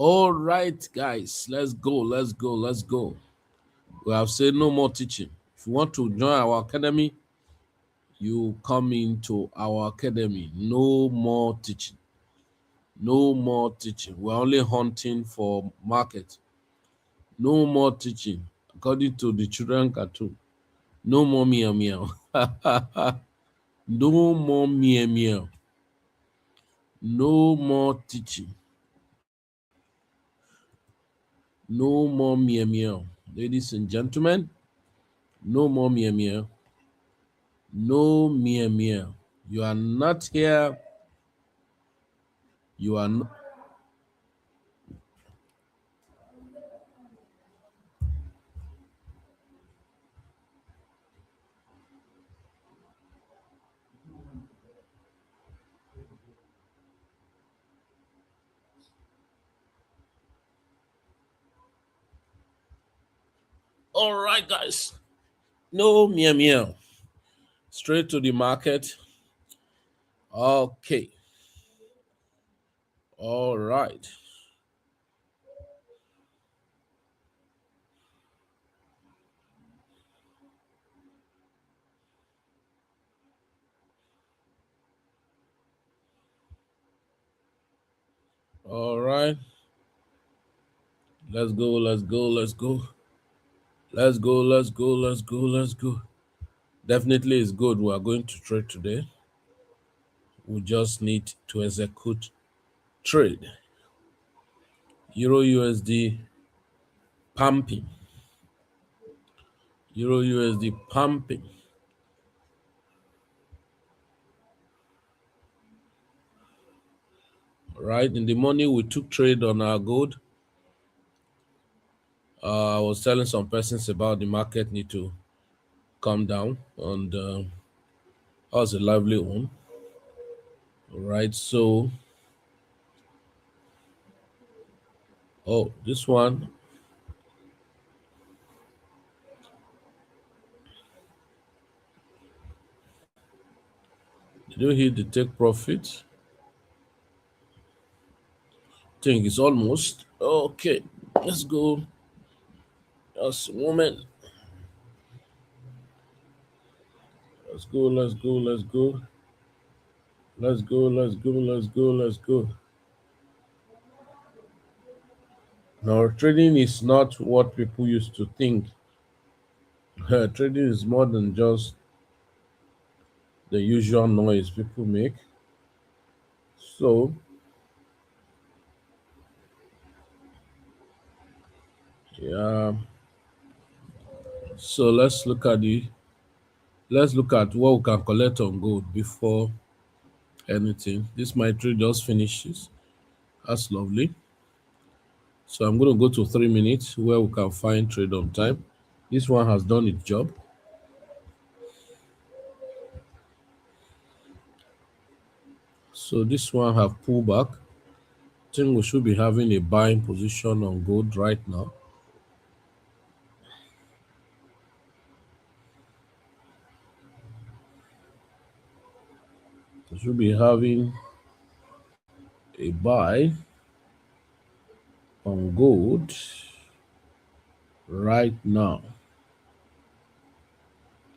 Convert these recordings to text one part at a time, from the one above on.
All right, guys, let's go. We have said no more teaching. If you want to join our academy, you come into our academy. No more teaching. No more teaching. We're only hunting for market. No more teaching. According to the children cartoon. No more meow meow. No more meow meow. No more teaching. No more meow meow. Ladies and gentlemen, no more meow meow. No meow meow. You are not here. You are not. All right, guys. No meow meow. Straight to the market. Okay. All right. All right. Let's go. Let's go. Let's go. Let's go. Let's go. Let's go. Let's go. Definitely is good. We are going to trade today. We just need to execute trade. Euro USD pumping. Euro USD pumping. Right. In the morning, we took trade on our gold. I was telling some persons about the market need to come down, and that was a lively one. All right. So, this one. Did you hit the take profit? I think it's almost okay. Let's go. Just a moment. Let's go. Let's go. Let's go. Let's go. Let's go. Let's go. Let's go. Now, trading is not what people used to think. Trading is more than just the usual noise people make. So, yeah. So let's look at what we can collect on gold before anything. This my trade just finishes. That's lovely. So I'm going to go to 3 minutes where we can find trade on time. This one has done its job. So this one have pulled back. I think we should be having a buying position on gold right now. We should be having a buy on gold right now.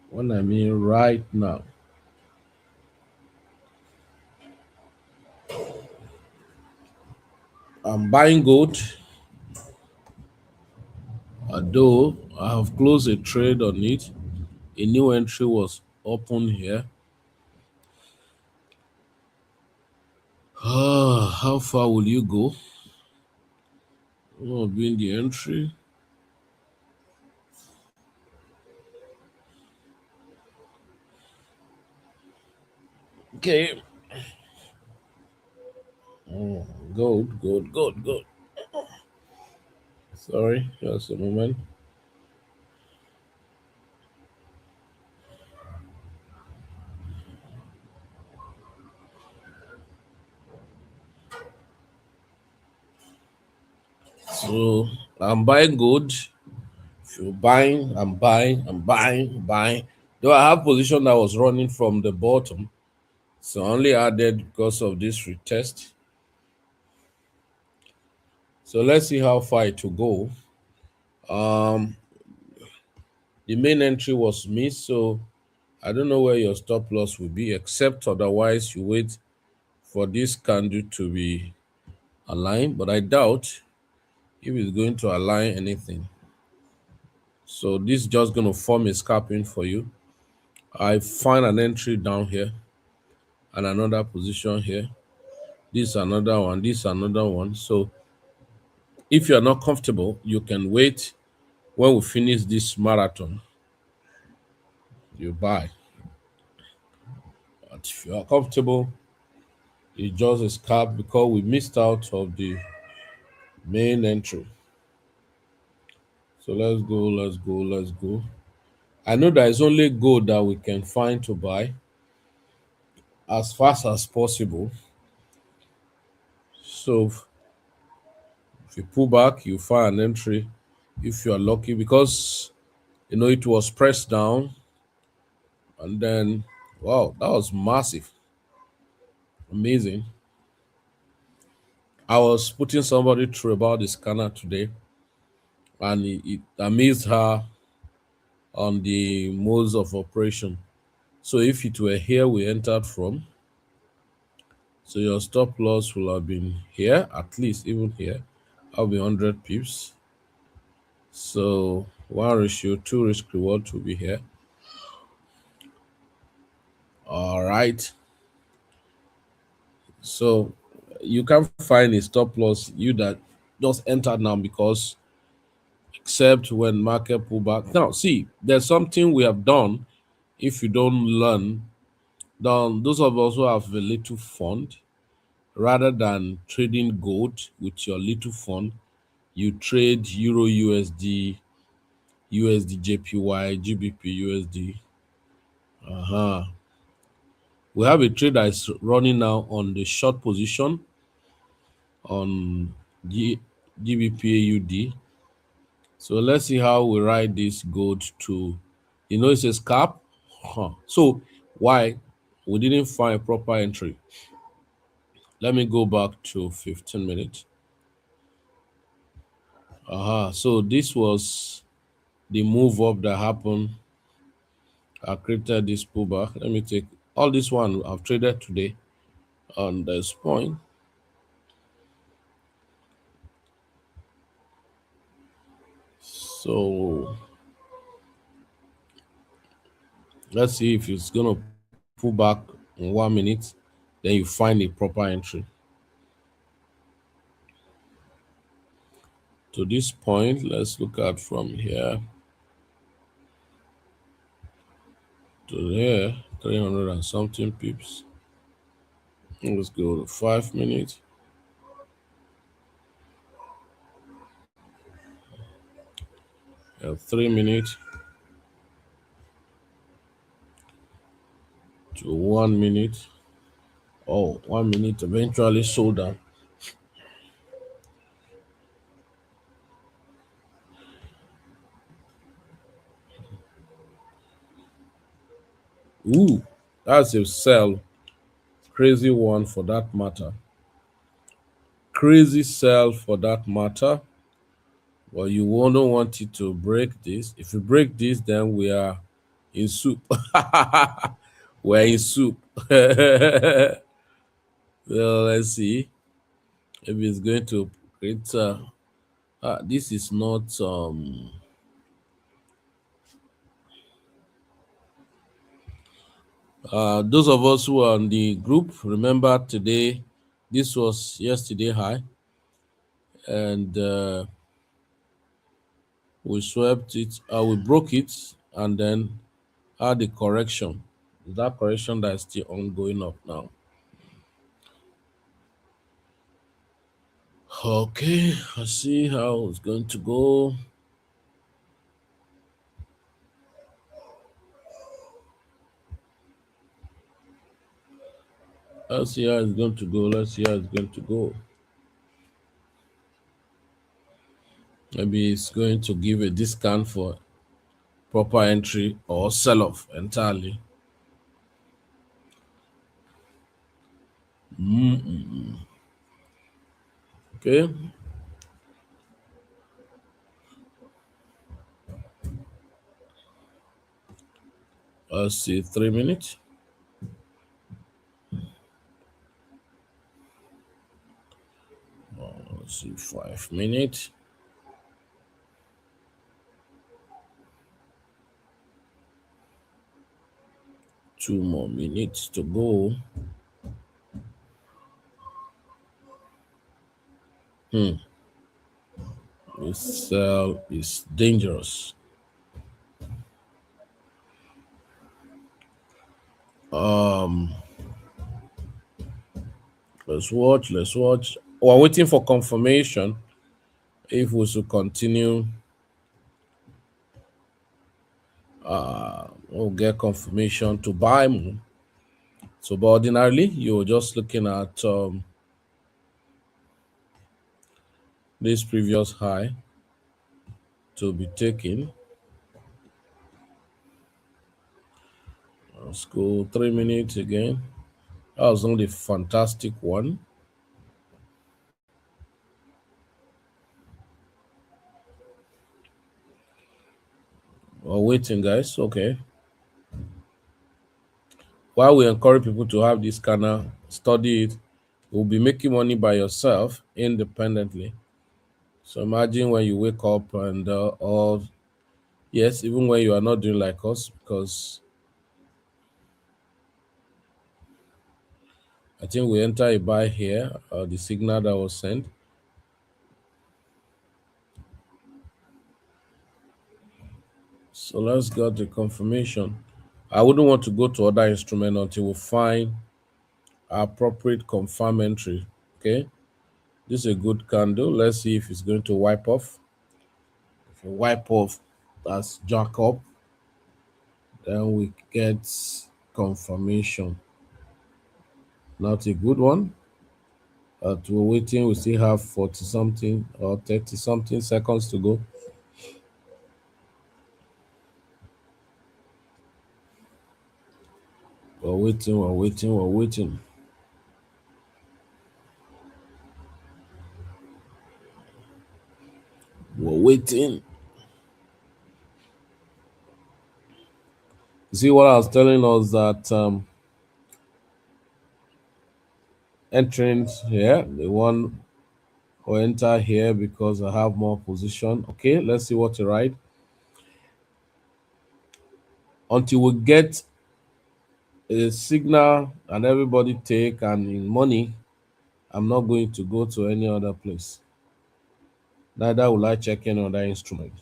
When I mean right now. I'm buying gold. Although I have closed a trade on it, a new entry was open here. How far will you go? Oh, being the entry. Okay. Oh, gold. Sorry, just a moment. So I'm buying gold. If you're buying, I'm buying. Though I have position that was running from the bottom, so I only added because of this retest. So let's see how far it will go. The main entry was missed, so I don't know where your stop loss will be, except otherwise you wait for this candle to be aligned, but I doubt if it's going to align anything. So this is just going to form a scalping for you. I find an entry down here and another position here. This another one, this another one. So if you're not comfortable, you can wait. When we finish this marathon, you buy. But if you are comfortable, it's just a scalp because we missed out of the main entry. So let's go, let's go, let's go. I know there is only gold that we can find to buy as fast as possible. So if you pull back, you find an entry if you are lucky, because it was pressed down, and then wow, that was massive, amazing. I was putting somebody through about the scanner today, and it amazed her on the modes of operation. So if it were here we entered from, so your stop loss will have been here, at least even here, I'll be 100 pips. So 1:2 risk reward will be here. All right. So you can find a stop loss, you that just entered now, because except when market pull back. Now, see, there's something we have done. If you don't learn, then those of us who have a little fund, rather than trading gold with your little fund, you trade Euro USD, USD JPY, GBP USD. We have a trade that is running now on the short position on GBP AUD. So let's see how we ride this gold to, it's a scalp. So why we didn't find a proper entry? Let me go back to 15 minutes. So this was the move up that happened. I created this pullback. Let me take all this one I've traded today on this point. So let's see if it's gonna pull back in 1 minute, then you find a proper entry. To this point, let's look at from here to there, 300 and something pips. Let's go to 5 minutes. 3 minutes to 1 minute. Oh, 1 minute eventually sold down. Ooh, that's a sell. Crazy one for that matter. Crazy sell for that matter. Well, you won't want it to break this. If you break this, then we are in soup. We're in soup. Well, let's see if it's going to create. This is not. Those of us who are on the group, remember today, this was yesterday high, and we swept it, we broke it, and then had the correction. That correction that is still ongoing up now. Okay, let's see how it's going to go. Let's see how it's going to go. Let's see how it's going to go. Maybe it's going to give a discount for proper entry or sell off entirely. Okay. Let's see, 3 minutes. Let's see, 5 minutes. 2 more minutes to go. This cell is dangerous. Um, let's watch. Let's watch. We're waiting for confirmation if we should continue. We'll get confirmation to buy more. So, but ordinarily, you're just looking at this previous high to be taken. Let's go 3 minutes again. That was only a fantastic one. We're waiting, guys. Okay. While we encourage people to have this scanner, study it, you'll be making money by yourself independently. So imagine when you wake up and or yes, even when you are not doing like us, because I think we enter a buy here, the signal that was sent. So let's get the confirmation. I wouldn't want to go to other instrument until we find appropriate confirmatory. Okay, this is a good candle. Let's see if it's going to wipe off. If it wipe off, that's jack up. Then we get confirmation. Not a good one. We're waiting. We still have 40 something or 30 something seconds to go. We're waiting. We're waiting. We're waiting. We're waiting. You see what I was telling us that entering here, the one will enter here because I have more position. Okay, let's see what to write. Until we get a signal and everybody take and in money, I'm not going to go to any other place. Neither will I check any other instrument.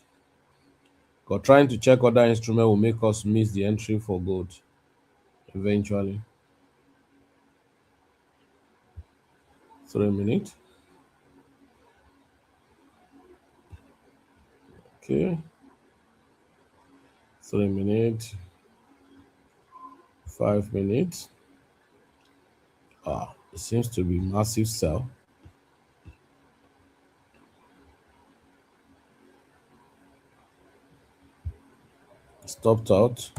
Because trying to check other instrument will make us miss the entry for gold eventually. 3 minutes. Okay. 3 minutes. 5 minutes. It seems to be massive sell. Stopped out.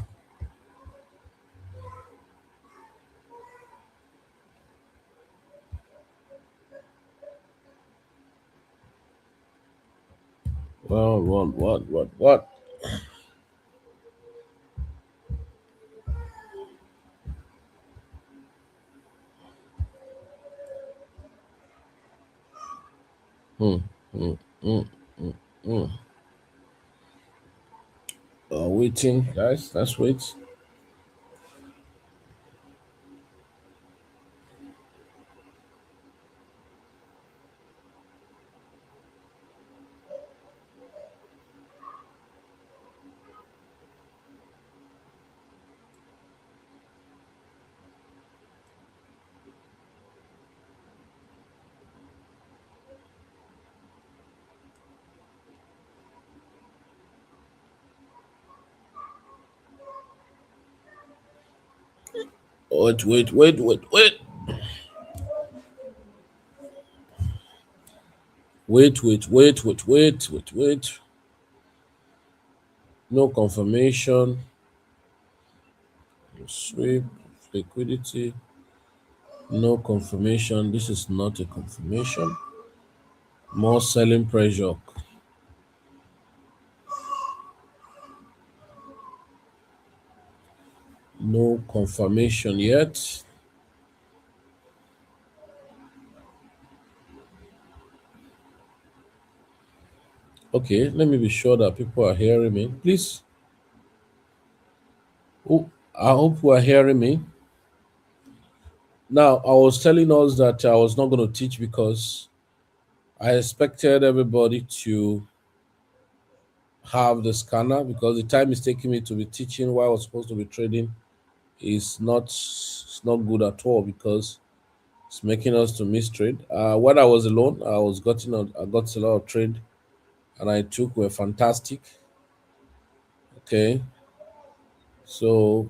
Well, what? Hmm, hmm, hmm, hmm, hmm. Waiting, guys. Let's wait. Wait. Wait. No confirmation. Sweep. Liquidity. No confirmation. This is not a confirmation. More selling pressure. No confirmation yet. Okay, let me be sure that people are hearing me. Please, oh, I hope you are hearing me. Now, I was telling us that I was not going to teach because I expected everybody to have the scanner because the time it's taking me to be teaching while I was supposed to be trading is not it's not good at all because it's making us to miss trade. When I was alone, I got a lot of trade and I took were fantastic. Okay, so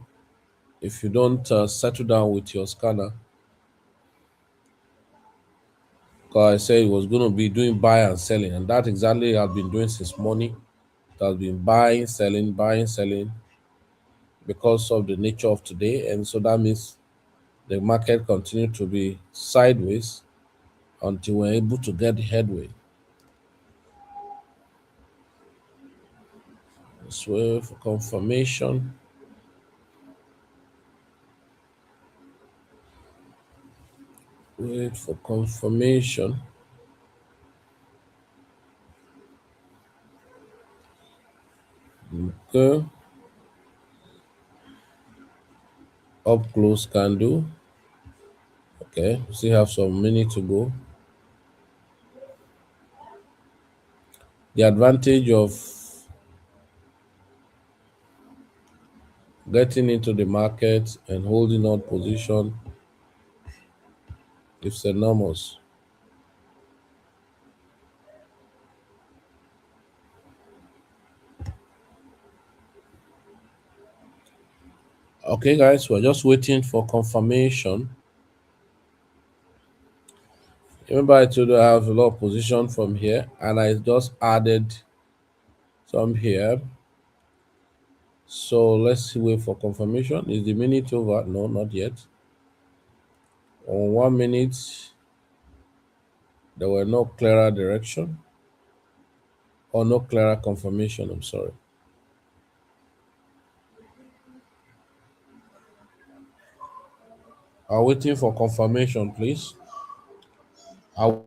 if you don't settle down with your scanner, because I said it was going to be doing buy and selling, and that exactly I've been doing since morning. It has been buying, selling because of the nature of today, and so that means the market continue to be sideways until we're able to get the headway. Let's wait for confirmation. Wait for confirmation. Okay. Up close candle. Okay. We still have some minute to go. The advantage of getting into the market and holding on position is enormous. Okay, guys, we're just waiting for confirmation. Remember, I told you I have a lot of position from here, and I just added some here. So let's wait for confirmation. Is the minute over? No, not yet. On 1 minute, there were no clearer direction or no clearer confirmation. I'm sorry. I'm waiting for confirmation, please. I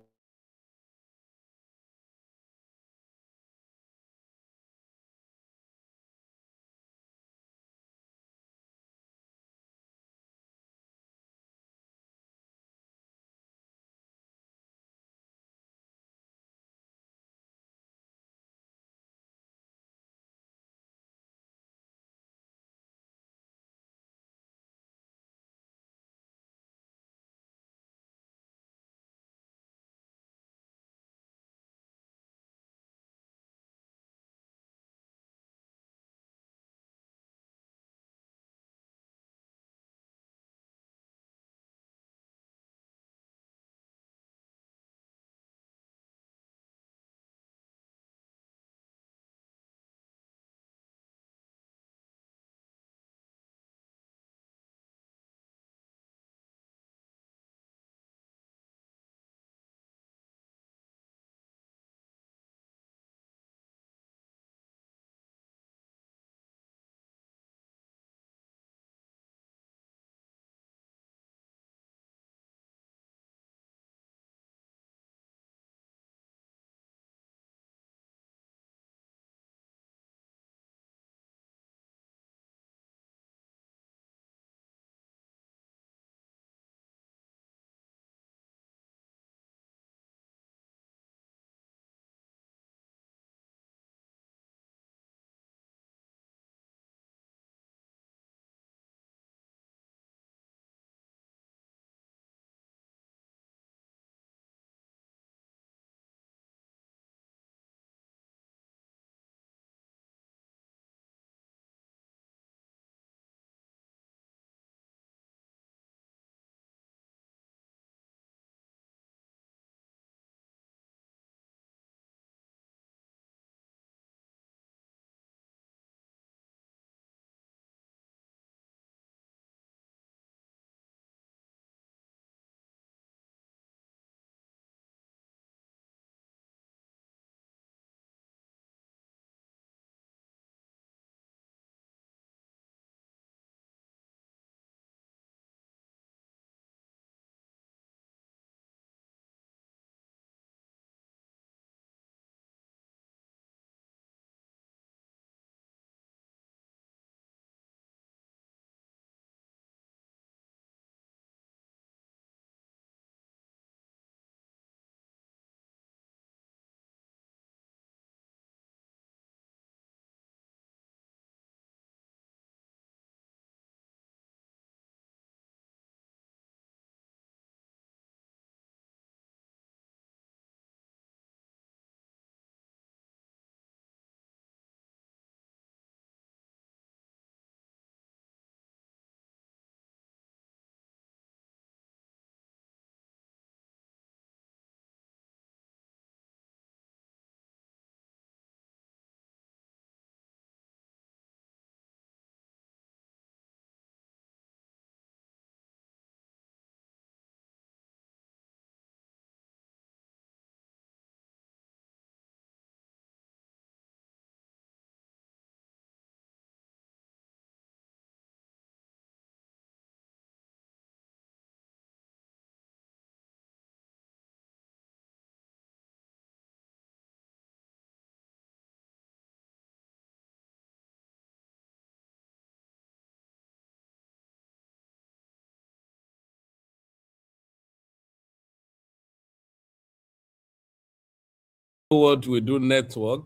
what we do network.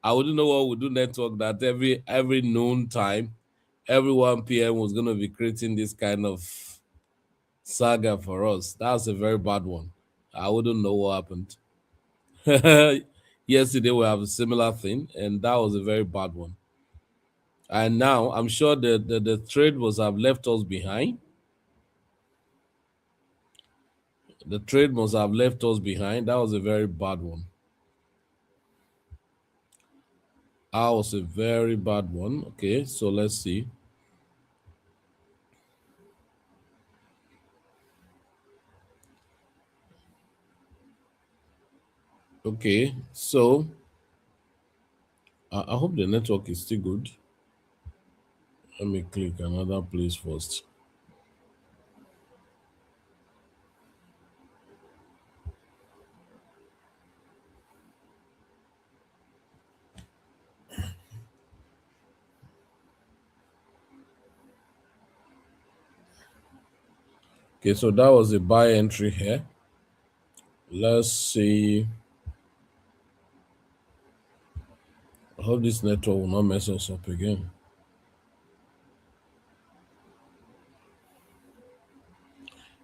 I wouldn't know what we do network that every noon time, every 1 p.m. was gonna be creating this kind of saga for us. That's a very bad one. I wouldn't know what happened. Yesterday we have a similar thing, and that was a very bad one. And now I'm sure the trade must have left us behind. The trade must have left us behind. That was a very bad one. That was a very bad one. Okay, so let's see. Okay, so I hope the network is still good. Let me click another place first. Okay, so that was a buy entry here. Let's see. I hope this network will not mess us up again.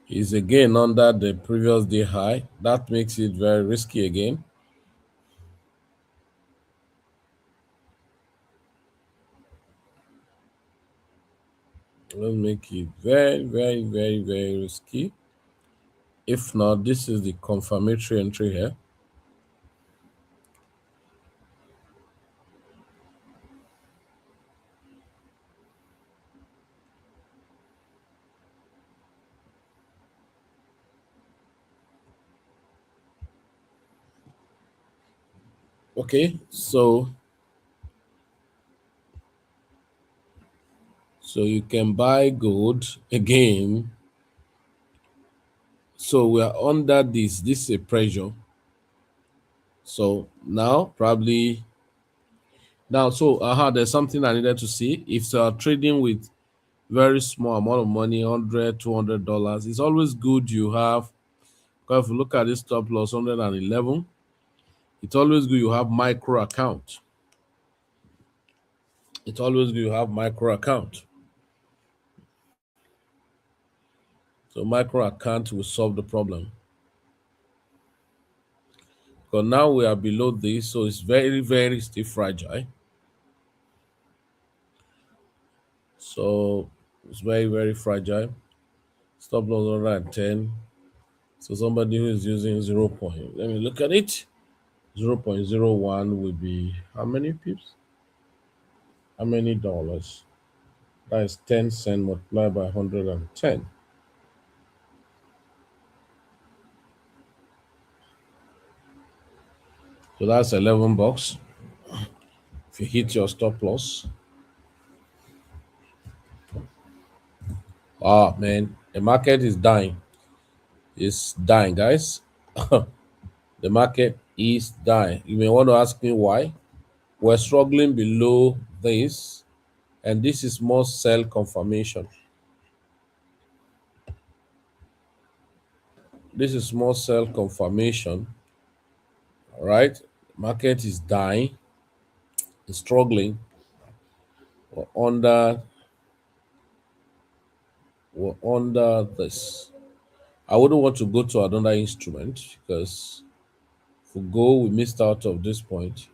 Is again under the previous day high. That makes it very risky again. Let's make it very, very, very, very risky. If not, this is the confirmatory entry here. Okay, so you can buy gold again. So we are under this. This is a pressure. So now probably now there's something I needed to see. If you are trading with very small amount of money, $100, $200, it's always good you have, because if you look at this stop loss 111, it's always good you have micro account. It's always good you have micro account. So micro account will solve the problem. Because now we are below this, so it's very, very still fragile. So it's very, very fragile. Stop loss 110. So somebody who is using 0 point, let me look at it. 0.01 will be how many pips? How many dollars? That is 10 cents multiplied by 110. So that's 11 bucks. If you hit your stop loss. Ah, man, the market is dying. It's dying, guys. The market is dying. You may want to ask me why. We're struggling below this, and this is more sell confirmation. This is more sell confirmation. All right, market is dying, it's struggling. We're under, we're under this. I wouldn't want to go to another instrument because if we go, we missed out of this point.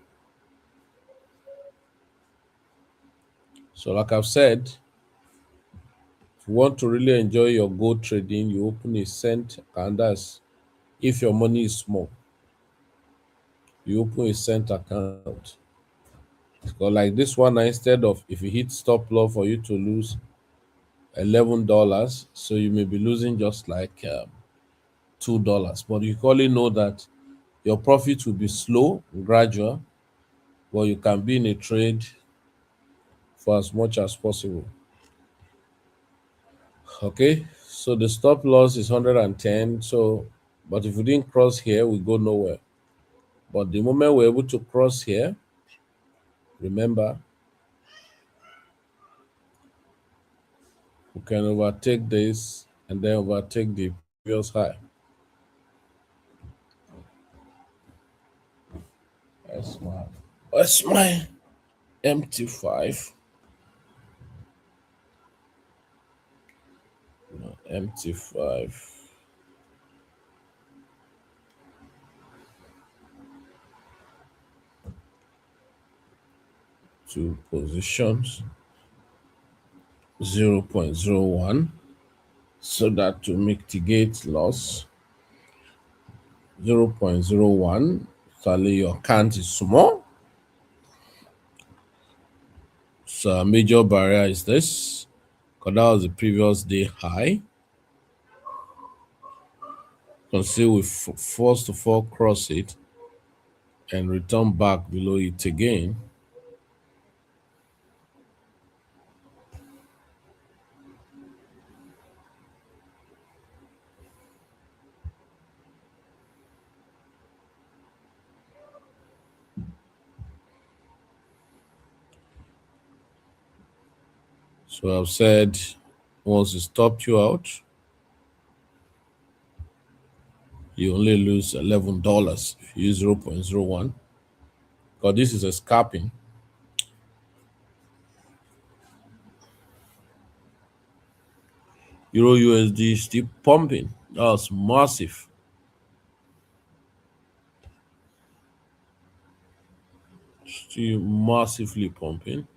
So, like I've said, if you want to really enjoy your gold trading, you open a cent, and that's if your money is small. You open a cent account. Because like this one, instead of if you hit stop loss for you to lose $11, so you may be losing just like $2. But you clearly know that your profit will be slow, gradual, but you can be in a trade for as much as possible. Okay, so the stop loss is 110. So, but if we didn't cross here, we go nowhere. But the moment we're able to cross here, remember, we can overtake this and then overtake the previous high. Where's my MT5? No, MT5. Two positions, 0.01, so that to mitigate loss, 0.01. Suddenly your count is small. So a major barrier is this, because that was the previous day high. You can see we first of all cross it and return back below it again. So I've said once it stopped you out, you only lose $11 if you use 0.01. Because this is a scalping. Euro USD is still pumping. That's massive. Still massively pumping.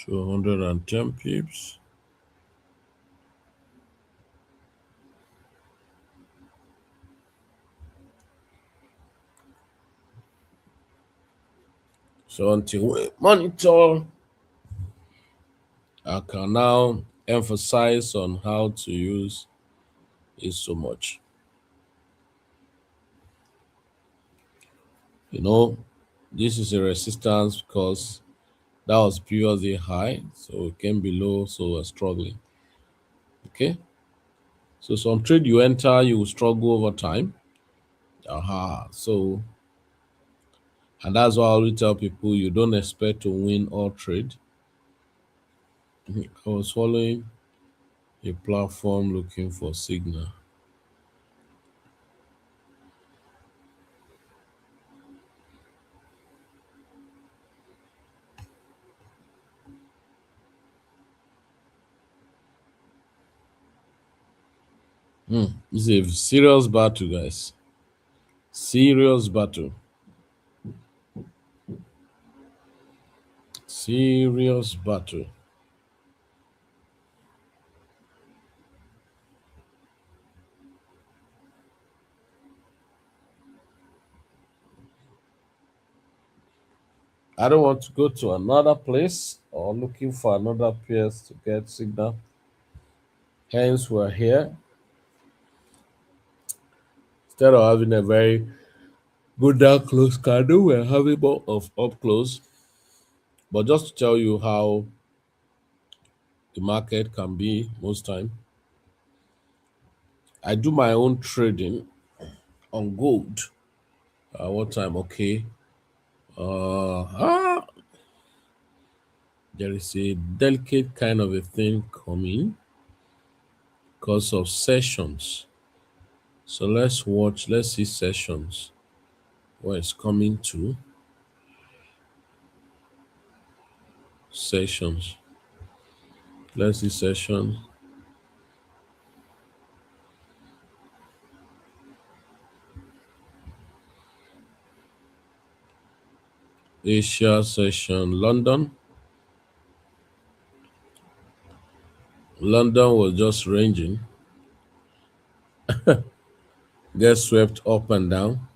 So 110 pips. So until we monitor, I can now emphasize on how to use it so much. This is a resistance because that was previously high, so it came below, so we're struggling. Okay, so some trade you enter, you will struggle over time. So, and that's why I always tell people you don't expect to win all trade. I was following a platform looking for signal. It's a serious battle, guys. Serious battle. Serious battle. I don't want to go to another place or looking for another place to get signal. Hence, we're here. Instead of having a very good down close candle, we're having more of up close. But just to tell you how the market can be most time, I do my own trading on gold. What time? Okay. Uh, ah, there is a delicate kind of a thing coming because of sessions. So let's watch, let's see sessions. Where it's coming to. Sessions. Let's see sessions. Asia session. London. London was just ranging. Get swept up and down.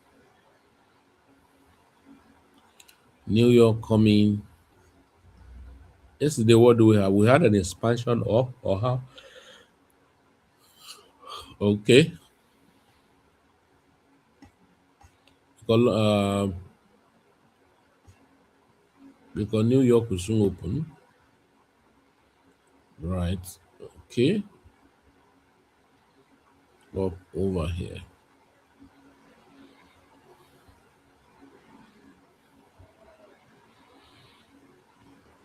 New York coming. Yesterday, what do we have? We had an expansion up or how? Okay. Because, because New York will soon open. Right. Okay. up over here.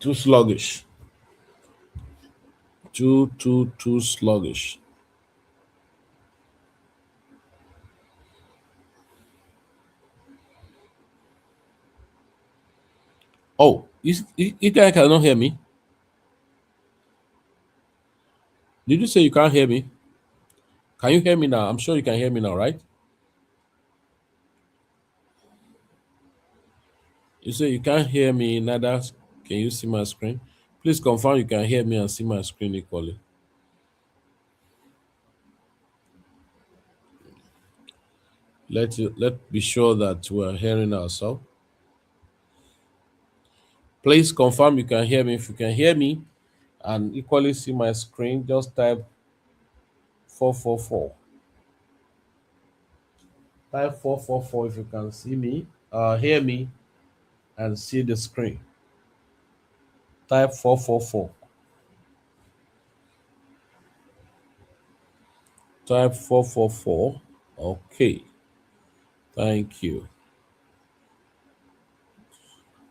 Too sluggish. Too sluggish. Oh, you guys cannot hear me? Did you say you can't hear me? Can you hear me now? I'm sure you can hear me now, right? You say you can't hear me, neither can you see my screen. Please confirm you can hear me and see my screen equally. Let be sure that we are hearing ourselves. Please confirm you can hear me. If you can hear me and equally see my screen, just type 444. Type 444 if you can see me, hear me, and see the screen. Type 444. Type 444. Okay. Thank you.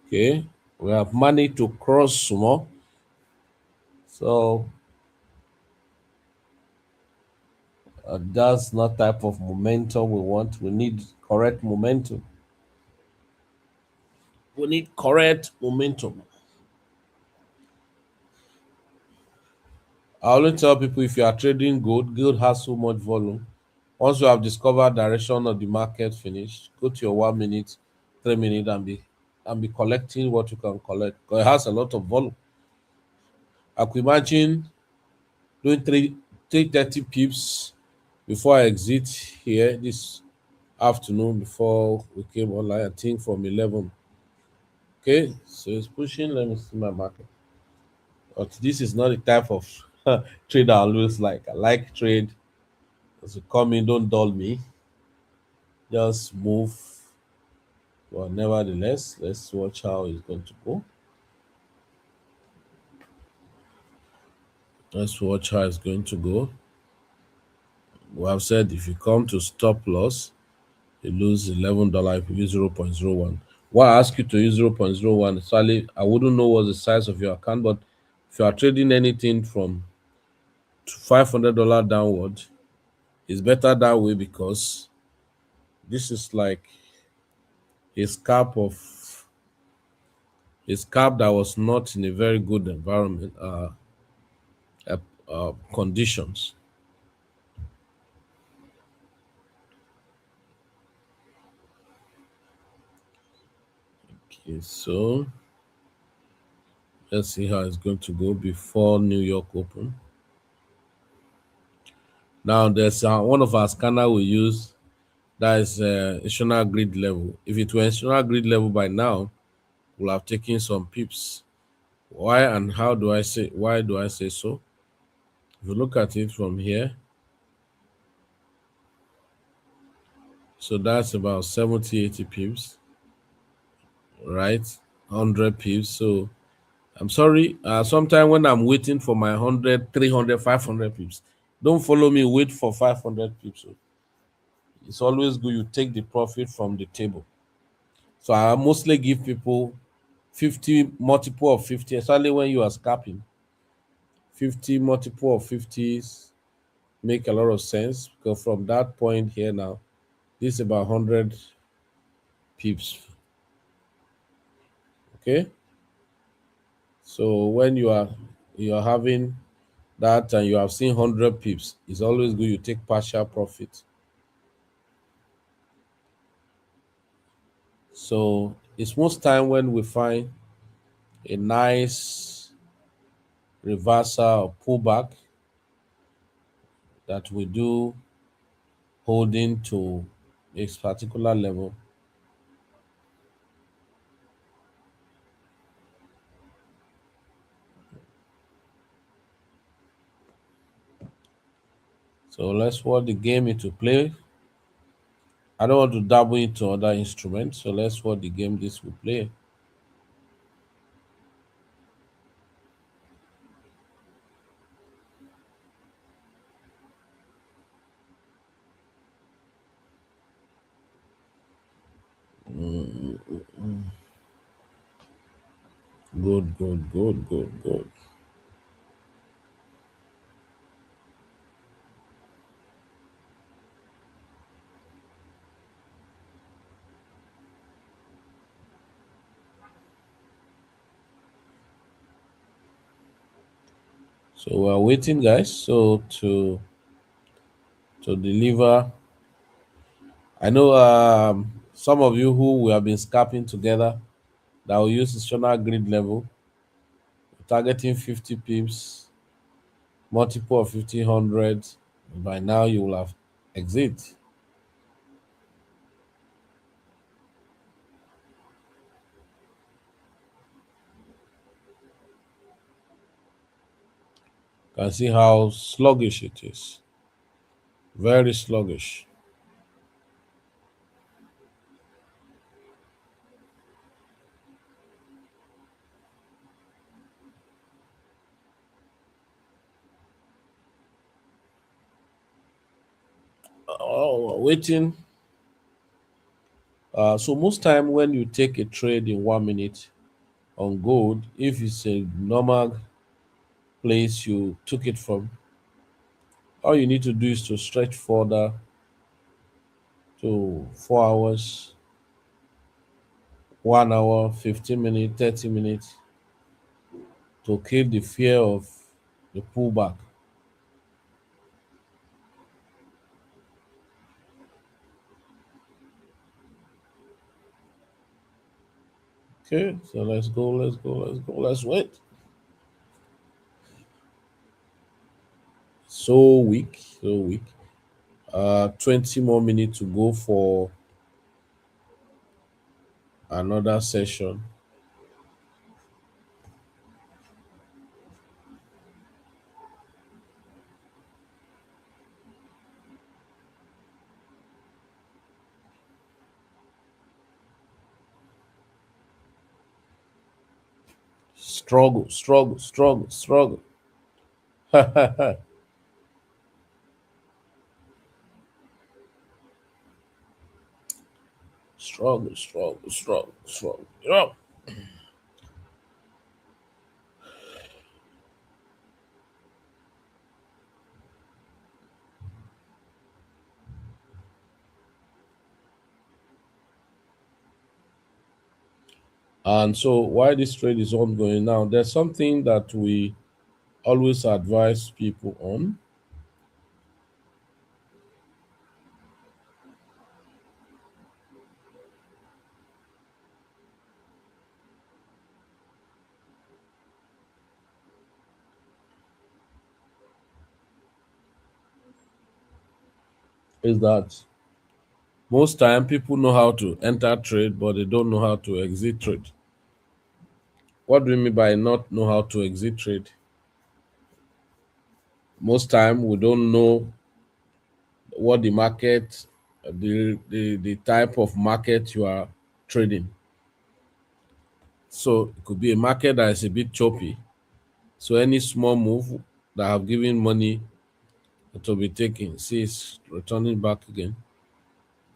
Okay. We have money to cross small. So that's not type of momentum we want. We need correct momentum. We need correct momentum. I always tell people if you are trading gold, gold has so much volume. Once you have discovered direction of the market finish, go to your 1 minute, 3 minute, and be collecting what you can collect. Because it has a lot of volume. I could imagine doing 330 pips before I exit here this afternoon before we came online. I think from 11. Okay, so it's pushing. Let me see my market. But this is not the type of trade I always like. I like trade. As you come in, don't dull me. Just move. But nevertheless, let's watch how it's going to go. Let's watch how it's going to go. We have said if you come to stop loss, you lose $11 if you use 0.01. Why I ask you to use 0.01? Sadly, I wouldn't know what's the size of your account, but if you are trading anything from $500 downward, it's better that way because this is like a scalp of a scalp that was not in a very good environment uh, conditions. Okay, so let's see how it's going to go before New York Open. Now there's one of our scanner we use that is national grid level. If it were national grid level by now, we'll have taken some pips. Why and how do I say why do I say so? If you look at it from here, so that's about 70, 80 pips, right? 100 pips. So I'm sorry. Sometime when I'm waiting for my 100, 300, 500 pips, don't follow me. Wait for 500 pips. So it's always good you take the profit from the table. So I mostly give people 50 multiple of 50, especially when you are scalping. 50 multiple of 50s make a lot of sense because from that point here now, this is about 100 pips. Okay. So when you are having that and you have seen 100 pips, it's always good you take partial profit. So it's most time when we find a nice reversal or pullback that we do holding to this particular level. So let's watch the game into play. I don't want to dabble into other instruments, so let's watch the game this will play. Good, good, good, good, good. So we're waiting, guys. So to deliver. I know some of you who we have been scalping together that will use institutional grid level, targeting 50 pips, multiple of 1500. By now, you will have exit. Can see how sluggish it is. Very sluggish. Oh, waiting. So most time when you take a trade in 1 minute on gold, if it's a normal place you took it from, all you need to do is to stretch further to 4 hours, 1 hour, 15 minutes, 30 minutes to kill the fear of the pullback. Okay, so let's go, let's go, let's go, let's wait. So weak, so weak. 20 more minutes to go for another session. Struggle, struggle, struggle, struggle. Struggle, struggle, struggle, struggle. Yeah. And so while this trade is ongoing now, there's something that we always advise people on is that most time people know how to enter trade, but they don't know how to exit trade. What do you mean by not know how to exit trade? Most time we don't know what the market, the type of market you are trading. So it could be a market that is a bit choppy. So any small move that have given money to be taken, see it's returning back again.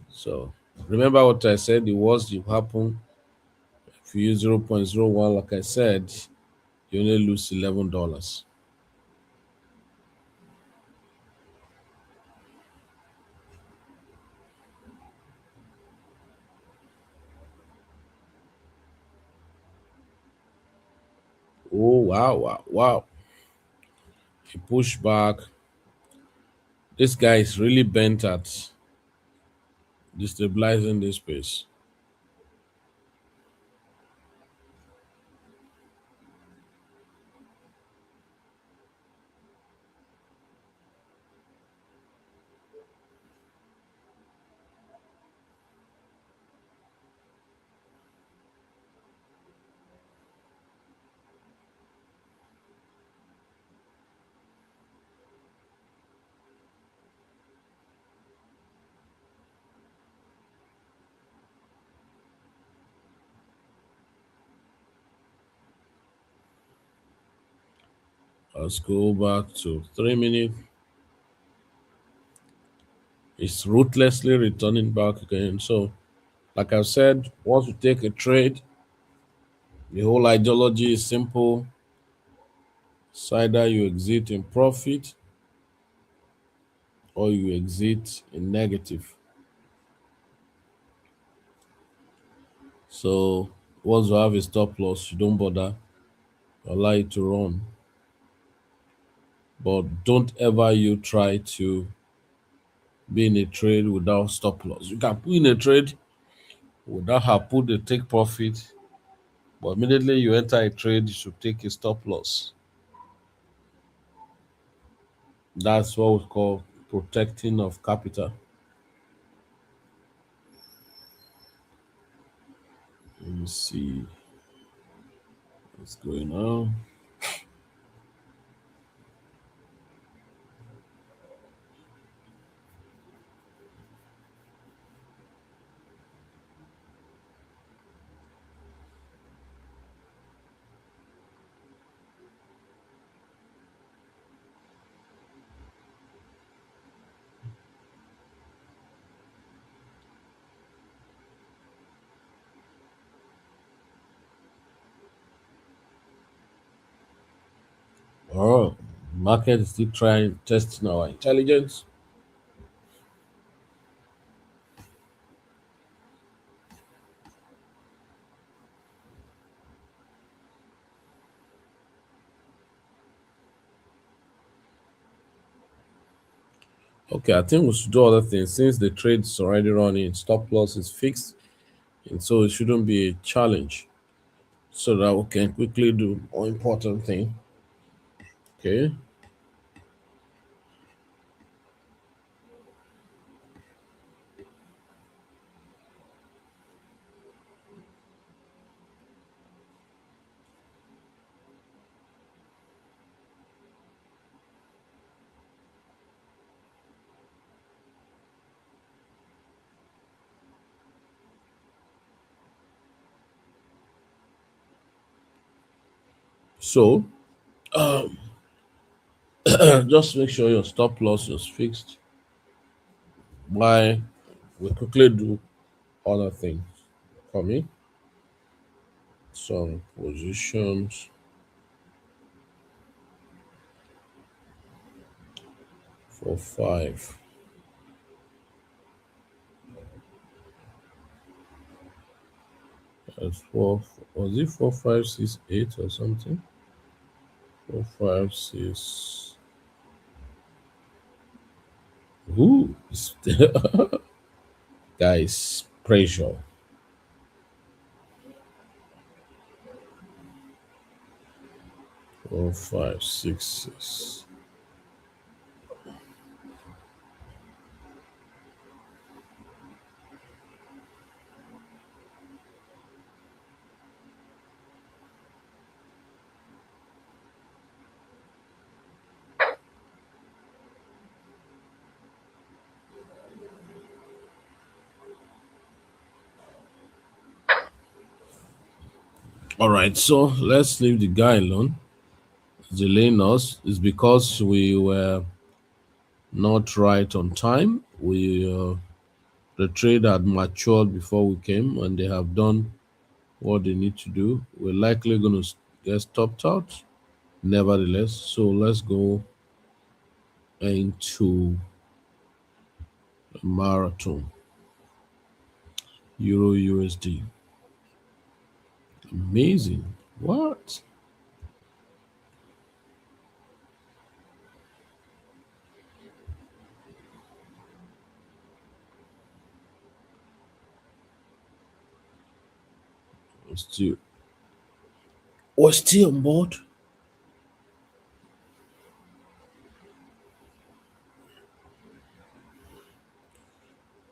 So remember what I said, the worst will happen if you use 0.01, like I said, you only lose $11. Oh wow, wow, wow. He pushed back. This guy is really bent at destabilizing this space. Let's go back to 3 minutes. It's ruthlessly returning back again. So, like I said, once you take a trade, The whole ideology is simple. It's either you exit in profit or you exit in negative. So once you have a stop loss, you don't bother, allow it to run. But don't ever you try to be in a trade without stop loss. You can put in a trade without have put the take profit, but immediately you enter a trade, you should take a stop loss. That's what we call protecting of capital. Let me see what's going on. Oh, market is still trying testing our intelligence. Okay, I think we should do other things since the trade is already running. Stop loss is fixed, and so it shouldn't be a challenge. So that we can quickly do more important thing. Okay. So just make sure your stop loss is fixed. Why we quickly do other things for me. Some positions for five. That's four. Was it 4, 5, 6, 8 or something? 4, 5, 6. Ooh, guys, pressure. 4, 5, 6, 6. All right, so let's leave the guy alone. Delaying us is because we were not right on time. The trade had matured before we came, and they have done what they need to do. We're likely going to get stopped out, nevertheless. So let's go into a marathon. Euro USD. Amazing. What? Still, we're still on board.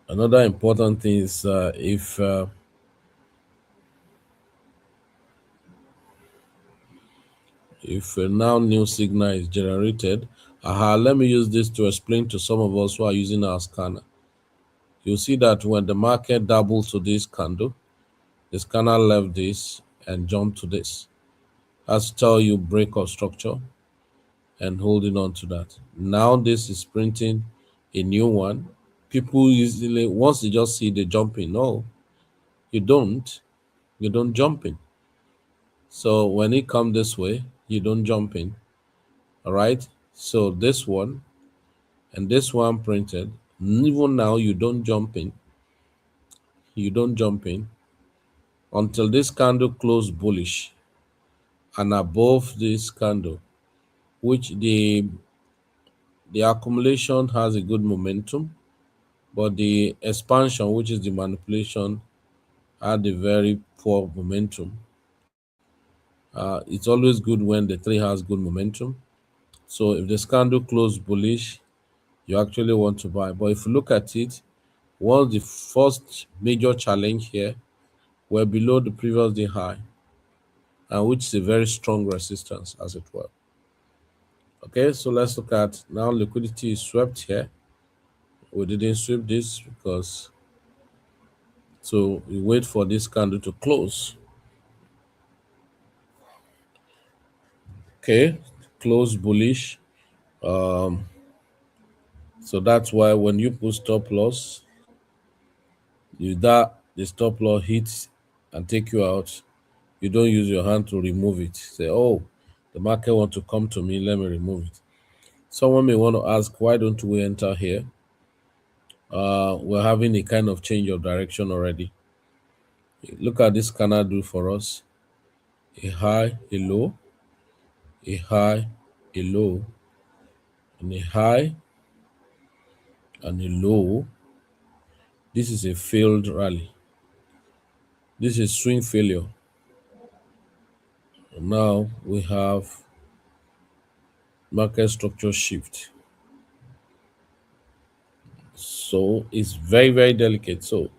Another important thing is if a now new signal is generated, let me use this to explain to some of us who are using our scanner. You'll see that when the market doubles to this candle, the scanner left this and jumped to this. That's to tell you break of structure and holding on to that. Now this is printing a new one. People usually once they just see the jumping, no, you don't. You don't jump in. So when it come this way, you don't jump in. All right. So this one and this one printed. Even now, you don't jump in. You don't jump in until this candle close bullish and above this candle, which the accumulation has a good momentum, but the expansion, which is the manipulation, had a very poor momentum. It's always good when the trade has good momentum. So if the candle close bullish, you actually want to buy. But if you look at it, the first major challenge here were below the previous day high, and which is a very strong resistance as it were. Okay, so let's look at now liquidity is swept here. We didn't sweep this because so we wait for this candle to close. Okay, close bullish. Um, so that's why when you put stop loss, you that the stop loss hits and take you out. You don't use your hand to remove it. Say, oh, the market want to come to me, let me remove it. Someone may want to ask, why don't we enter here? We're having a kind of change of direction already. Look at this candle do for us. A high, a low, a high, a low, and a high, and a low. This is a failed rally. This is swing failure. And now we have market structure shift. So it's very, very delicate. So